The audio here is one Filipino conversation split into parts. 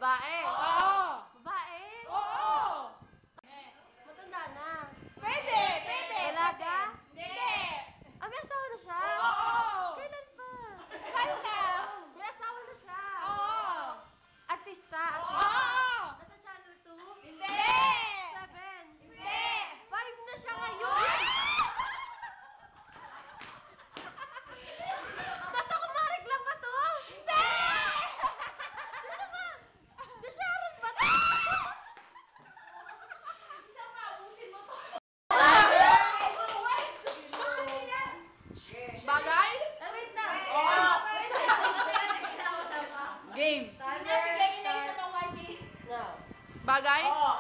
Babae. Oo. Babae? Oo. Matanda na. Pwede. Pwede. Dalaga? Hindi. Ah, may asawa na siya? Oo. Kailan pa? Paano na? May asawa na siya? Oo. Artista? Oo. Nasa Channel 2? Hindi. 7? Hindi. 5 na siya ngayon? Nasa kumarik lang ba to? Hindi. Sino ba? Si Sharon ba to? Bagay? Wait na. Oo. Game. No. Bagay? Oo.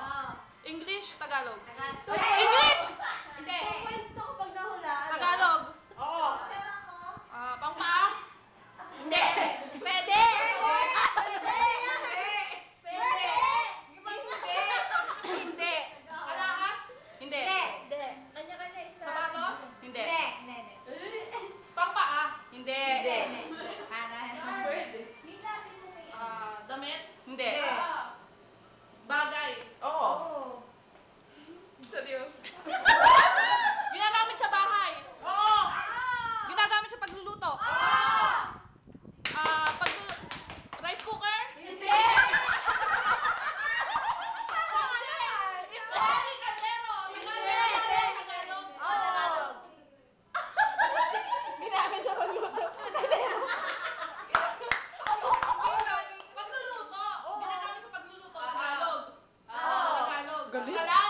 English, Tagalog. English! English! Hindi. Kwento ko pag nahulaan. Tagalog. Oo. Pangpaa? Hindi. Pwede. Pwede. Pwede. Hindi. Alahas? Hindi. Hindi. Kanya-kanya isa. Sapatos? Hindi. Hindi. Pangpaa? Hindi. Hindi. Damit? Hindi. Bagay? Oo. Seryoso. Ginagamit sa bahay? Oo. Ginagamit sa pagluluto? Rice cooker? Hindi. Kaldero? Tagalog? Oo, Tagalog. Ginamit sa pagluluto. Pagluluto. Ginagamit sa pagluluto. Tagalog. Oo. Tagalog. Galing. Kala?